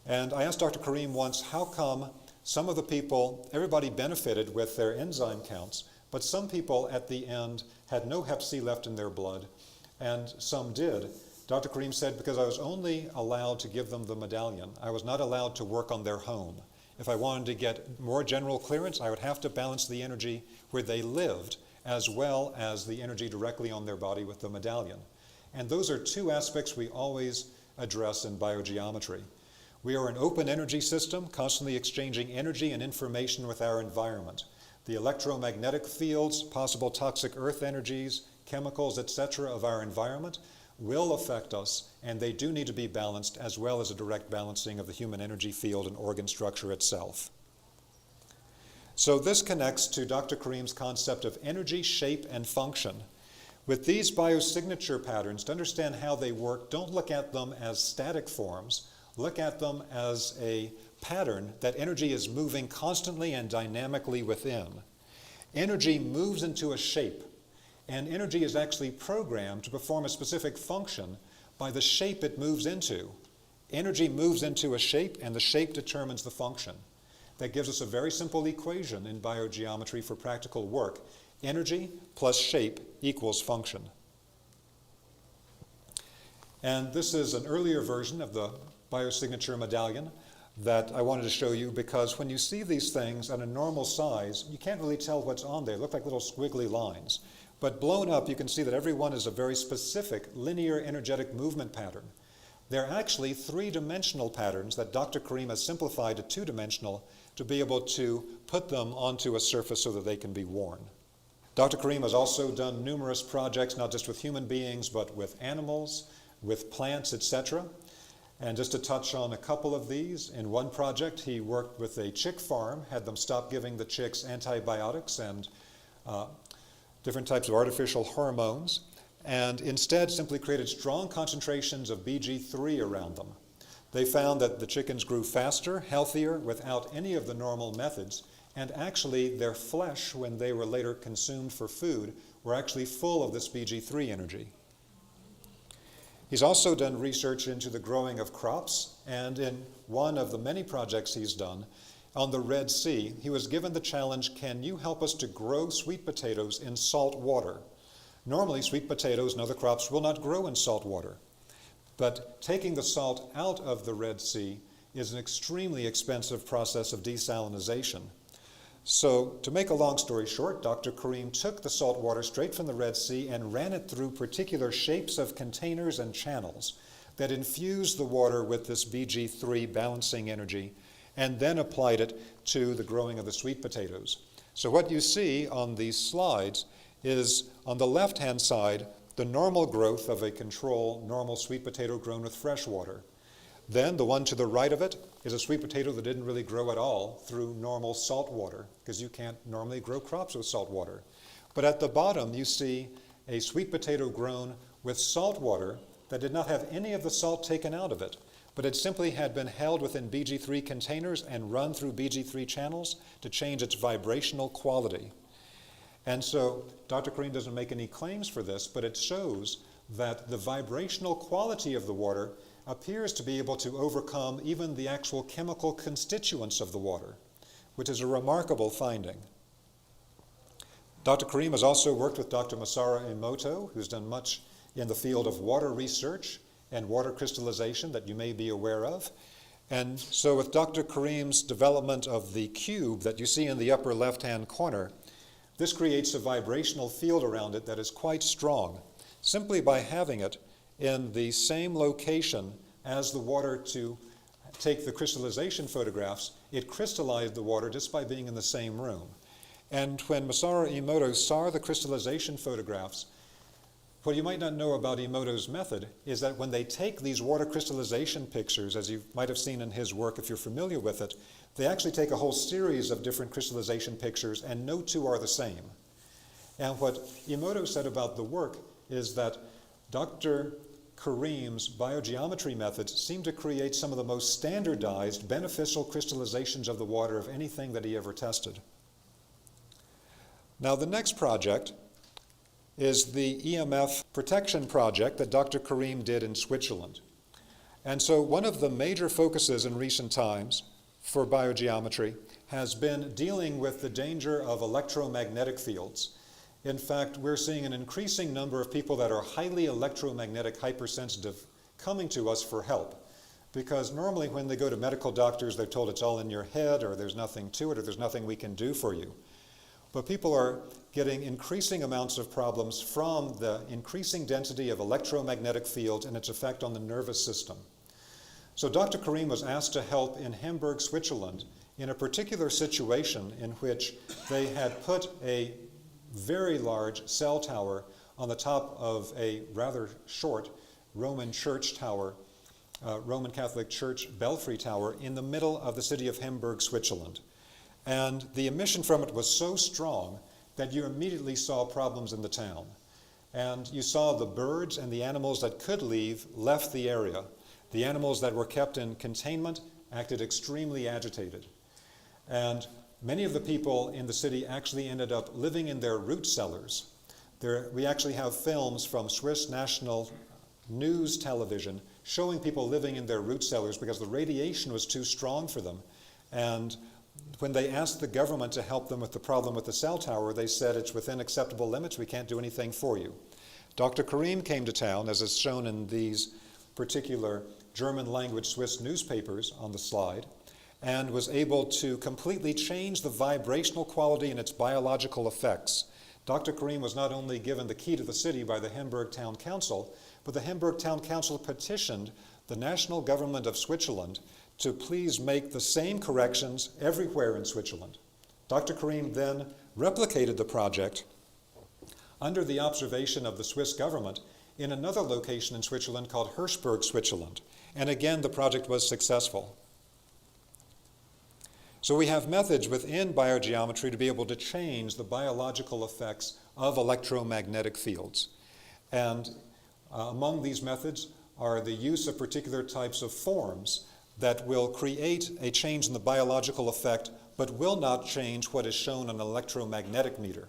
And I asked Dr. Karim once, how come some of the people, everybody benefited with their enzyme counts, but some people at the end had no Hep C left in their blood, and some did. Dr. Karim said, because I was only allowed to give them the medallion. I was not allowed to work on their home. If I wanted to get more general clearance, I would have to balance the energy where they lived as well as the energy directly on their body with the medallion. And those are 2 aspects we always address in biogeometry. We are an open energy system, constantly exchanging energy and information with our environment. The electromagnetic fields, possible toxic earth energies, chemicals, etc. of our environment will affect us, and they do need to be balanced, as well as a direct balancing of the human energy field and organ structure itself. So this connects to Dr. Karim's concept of energy, shape, and function. With these biosignature patterns, to understand how they work, don't look at them as static forms. Look at them as a pattern that energy is moving constantly and dynamically within. Energy moves into a shape, and energy is actually programmed to perform a specific function by the shape it moves into. Energy moves into a shape, and the shape determines the function. That gives us a very simple equation in biogeometry for practical work. Energy plus shape equals function. And this is an earlier version of the biosignature medallion that I wanted to show you, because when you see these things at a normal size, you can't really tell what's on there. They look like little squiggly lines. But blown up, you can see that every one is a very specific linear energetic movement pattern. They're actually 3-dimensional patterns that Dr. Karim has simplified to 2-dimensional to be able to put them onto a surface so that they can be worn. Dr. Karim has also done numerous projects, not just with human beings, but with animals, with plants, etc. And just to touch on a couple of these, in one project he worked with a chick farm, had them stop giving the chicks antibiotics and different types of artificial hormones, and instead simply created strong concentrations of BG3 around them. They found that the chickens grew faster, healthier, without any of the normal methods, and actually their flesh, when they were later consumed for food, were actually full of this BG3 energy. He's also done research into the growing of crops, and in one of the many projects he's done on the Red Sea, he was given the challenge, can you help us to grow sweet potatoes in salt water? Normally, sweet potatoes and other crops will not grow in salt water, but taking the salt out of the Red Sea is an extremely expensive process of desalinization. So, to make a long story short, Dr. Karim took the salt water straight from the Red Sea and ran it through particular shapes of containers and channels that infused the water with this BG3 balancing energy, and then applied it to the growing of the sweet potatoes. So what you see on these slides is, on the left-hand side, the normal growth of a control normal sweet potato grown with fresh water. Then the one to the right of it is a sweet potato that didn't really grow at all through normal salt water, because you can't normally grow crops with salt water. But at the bottom, you see a sweet potato grown with salt water that did not have any of the salt taken out of it, but it simply had been held within BG3 containers and run through BG3 channels to change its vibrational quality. And so Dr. Karim doesn't make any claims for this, but it shows that the vibrational quality of the water appears to be able to overcome even the actual chemical constituents of the water, which is a remarkable finding. Dr. Karim has also worked with Dr. Masaru Emoto, who's done much in the field of water research and water crystallization that you may be aware of. And so with Dr. Karim's development of the cube that you see in the upper left-hand corner, this creates a vibrational field around it that is quite strong, simply by having it in the same location as the water to take the crystallization photographs. It crystallized the water just by being in the same room. And when Masaru Emoto saw the crystallization photographs, what you might not know about Emoto's method is that when they take these water crystallization pictures, as you might have seen in his work if you're familiar with it, they actually take a whole series of different crystallization pictures, and no two are the same. And what Emoto said about the work is that Dr. Karim's biogeometry methods seem to create some of the most standardized beneficial crystallizations of the water of anything that he ever tested. Now the next project is the EMF protection project that Dr. Karim did in Switzerland. And so one of the major focuses in recent times for biogeometry has been dealing with the danger of electromagnetic fields. In fact, we're seeing an increasing number of people that are highly electromagnetic hypersensitive coming to us for help. Because normally when they go to medical doctors, they're told it's all in your head, or there's nothing to it, or there's nothing we can do for you. But people are getting increasing amounts of problems from the increasing density of electromagnetic fields and its effect on the nervous system. So Dr. Karim was asked to help in Hamburg, Switzerland, in a particular situation in which they had put a very large cell tower on the top of a rather short Roman church tower, Roman Catholic Church belfry tower in the middle of the city of Hamburg, Switzerland. And the emission from it was so strong that you immediately saw problems in the town. And you saw the birds and the animals that could leave left the area. The animals that were kept in containment acted extremely agitated. And many of the people in the city actually ended up living in their root cellars. We actually have films from Swiss National News television showing people living in their root cellars because the radiation was too strong for them. And when they asked the government to help them with the problem with the cell tower, they said it's within acceptable limits, we can't do anything for you. Dr. Karim came to town, as is shown in these particular German language Swiss newspapers on the slide, and was able to completely change the vibrational quality and its biological effects. Dr. Karim was not only given the key to the city by the Hamburg Town Council, but the Hamburg Town Council petitioned the national government of Switzerland to please make the same corrections everywhere in Switzerland. Dr. Karim then replicated the project under the observation of the Swiss government in another location in Switzerland called Hirschberg, Switzerland. And again, the project was successful. So we have methods within biogeometry to be able to change the biological effects of electromagnetic fields. And among these methods are the use of particular types of forms that will create a change in the biological effect, but will not change what is shown on an electromagnetic meter.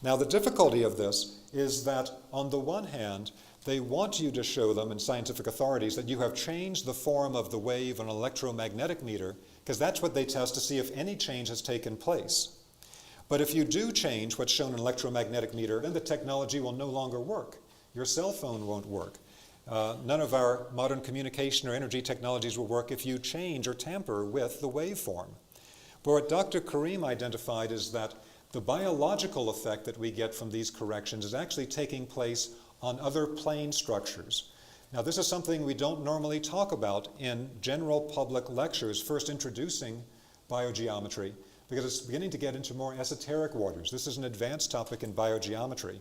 Now, the difficulty of this is that, on the one hand, they want you to show them in scientific authorities that you have changed the form of the wave on an electromagnetic meter, because that's what they test to see if any change has taken place. But if you do change what's shown in an electromagnetic meter, then the technology will no longer work. Your cell phone won't work. None of our modern communication or energy technologies will work if you change or tamper with the waveform. But what Dr. Karim identified is that the biological effect that we get from these corrections is actually taking place on other plane structures. Now, this is something we don't normally talk about in general public lectures, first introducing biogeometry, because it's beginning to get into more esoteric waters. This is an advanced topic in biogeometry.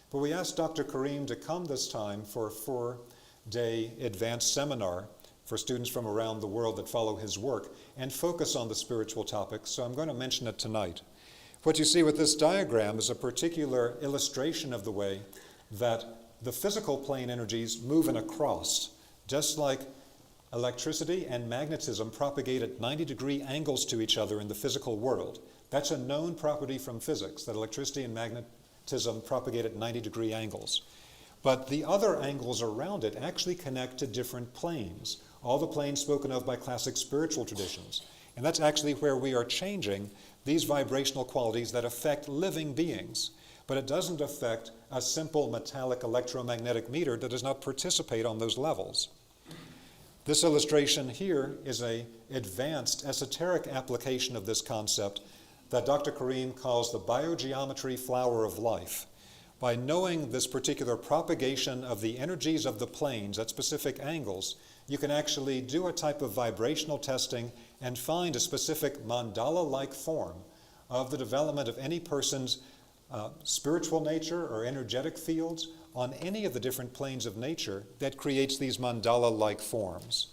But we asked Dr. Karim to come this time for a 4-day advanced seminar for students from around the world that follow his work and focus on the spiritual topics, so I'm going to mention it tonight. What you see with this diagram is a particular illustration of the way that the physical plane energies move in a cross, just like electricity and magnetism propagate at 90-degree angles to each other in the physical world. That's a known property from physics, that electricity and magnetism propagate at 90-degree angles. But the other angles around it actually connect to different planes, all the planes spoken of by classic spiritual traditions. And that's actually where we are changing these vibrational qualities that affect living beings. But it doesn't affect a simple metallic electromagnetic meter that does not participate on those levels. This illustration here is an advanced esoteric application of this concept that Dr. Karim calls the biogeometry flower of life. By knowing this particular propagation of the energies of the planes at specific angles, you can actually do a type of vibrational testing and find a specific mandala-like form of the development of any person's spiritual nature or energetic fields on any of the different planes of nature that creates these mandala-like forms.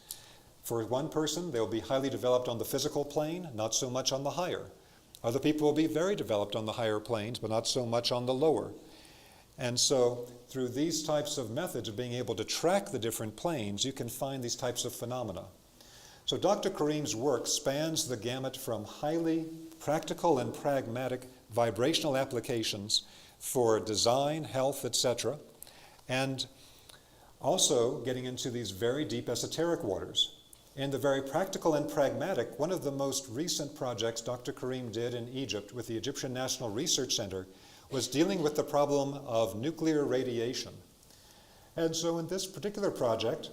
For one person, they'll be highly developed on the physical plane, not so much on the higher. Other people will be very developed on the higher planes, but not so much on the lower. And so, through these types of methods of being able to track the different planes, you can find these types of phenomena. So Dr. Karim's work spans the gamut from highly practical and pragmatic vibrational applications for design, health, etc., and also getting into these very deep esoteric waters. In the very practical and pragmatic, one of the most recent projects Dr. Karim did in Egypt with the Egyptian National Research Center was dealing with the problem of nuclear radiation. And so in this particular project,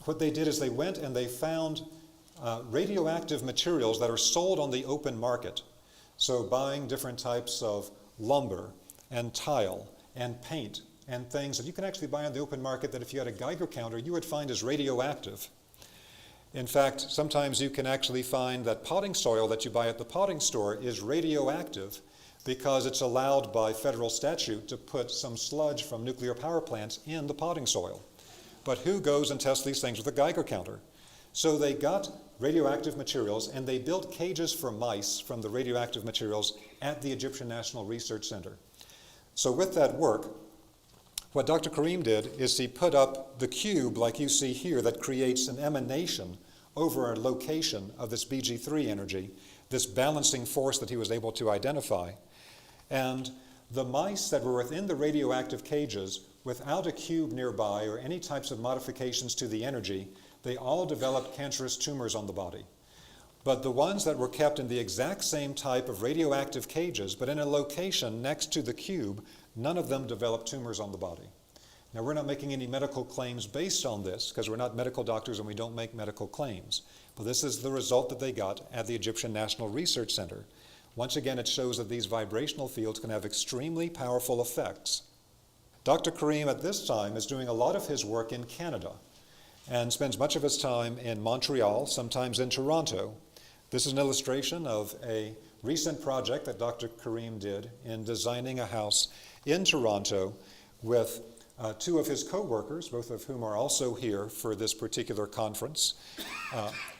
what they did is they went and they found radioactive materials that are sold on the open market. So buying different types of lumber and tile and paint and things that you can actually buy on the open market that if you had a Geiger counter, you would find as radioactive. In fact, sometimes you can actually find that potting soil that you buy at the potting store is radioactive because it's allowed by federal statute to put some sludge from nuclear power plants in the potting soil. But who goes and tests these things with a Geiger counter? So they got radioactive materials and they built cages for mice from the radioactive materials at the Egyptian National Research Center. So with that work, what Dr. Karim did is he put up the cube like you see here that creates an emanation over a location of this BG3 energy, this balancing force that he was able to identify. And the mice that were within the radioactive cages, without a cube nearby or any types of modifications to the energy, they all developed cancerous tumors on the body. But the ones that were kept in the exact same type of radioactive cages, but in a location next to the cube, none of them developed tumors on the body. Now, we're not making any medical claims based on this, because we're not medical doctors and we don't make medical claims. But this is the result that they got at the Egyptian National Research Center. Once again, it shows that these vibrational fields can have extremely powerful effects. Dr. Karim at this time is doing a lot of his work in Canada and spends much of his time in Montreal, sometimes in Toronto. This is an illustration of a recent project that Dr. Karim did in designing a house in Toronto with two of his co-workers, both of whom are also here for this particular conference.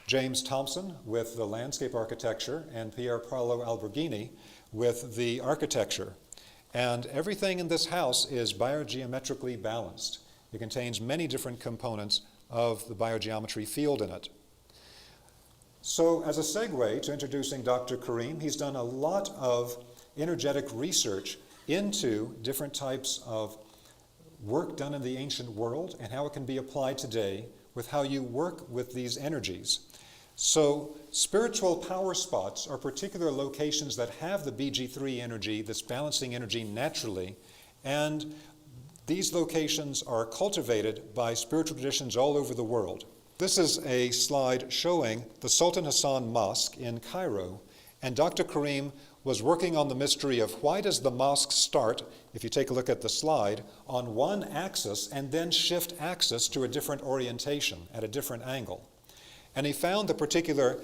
James Thompson with the landscape architecture and Pier Paolo Alberghini with the architecture. And everything in this house is biogeometrically balanced. It contains many different components of the biogeometry field in it. So as a segue to introducing Dr. Karim, he's done a lot of energetic research into different types of work done in the ancient world and how it can be applied today with how you work with these energies. So spiritual power spots are particular locations that have the BG3 energy, this balancing energy naturally, and these locations are cultivated by spiritual traditions all over the world. This is a slide showing the Sultan Hassan Mosque in Cairo, and Dr. Karim was working on the mystery of why does the mosque start, if you take a look at the slide, on one axis and then shift axis to a different orientation at a different angle. And he found the particular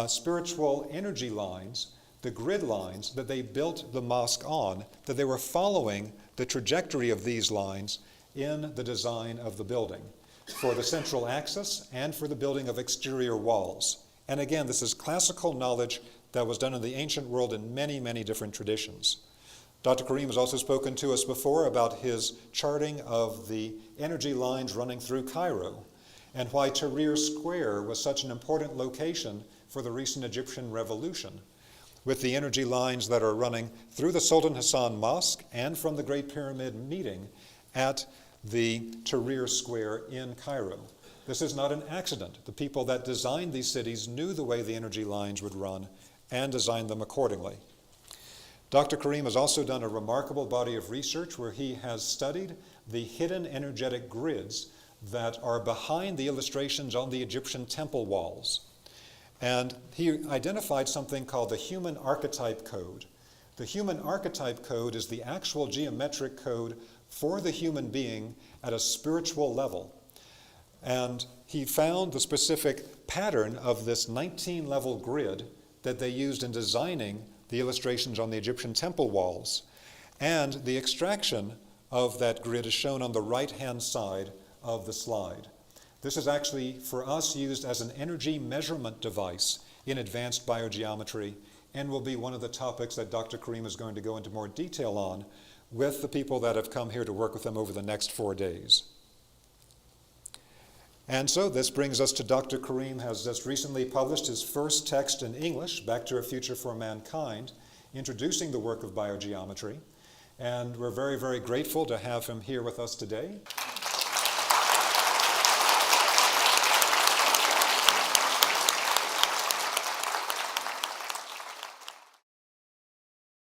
spiritual energy lines, the grid lines that they built the mosque on, that they were following the trajectory of these lines in the design of the building for the central axis and for the building of exterior walls. And again, this is classical knowledge that was done in the ancient world in many, many different traditions. Dr. Karim has also spoken to us before about his charting of the energy lines running through Cairo and why Tahrir Square was such an important location for the recent Egyptian revolution, with the energy lines that are running through the Sultan Hassan Mosque and from the Great Pyramid meeting at the Tahrir Square in Cairo. This is not an accident. The people that designed these cities knew the way the energy lines would run and designed them accordingly. Dr. Karim has also done a remarkable body of research where he has studied the hidden energetic grids that are behind the illustrations on the Egyptian temple walls. And he identified something called the human archetype code. The human archetype code is the actual geometric code for the human being at a spiritual level. And he found the specific pattern of this 19-level grid that they used in designing the illustrations on the Egyptian temple walls. And the extraction of that grid is shown on the right-hand side of the slide. This is actually, for us, used as an energy measurement device in advanced biogeometry and will be one of the topics that Dr. Karim is going to go into more detail on with the people that have come here to work with him over the next 4 days. And so this brings us to Dr. Karim has just recently published his first text in English, Back to a Future for Mankind, introducing the work of biogeometry. And we're very, very grateful to have him here with us today.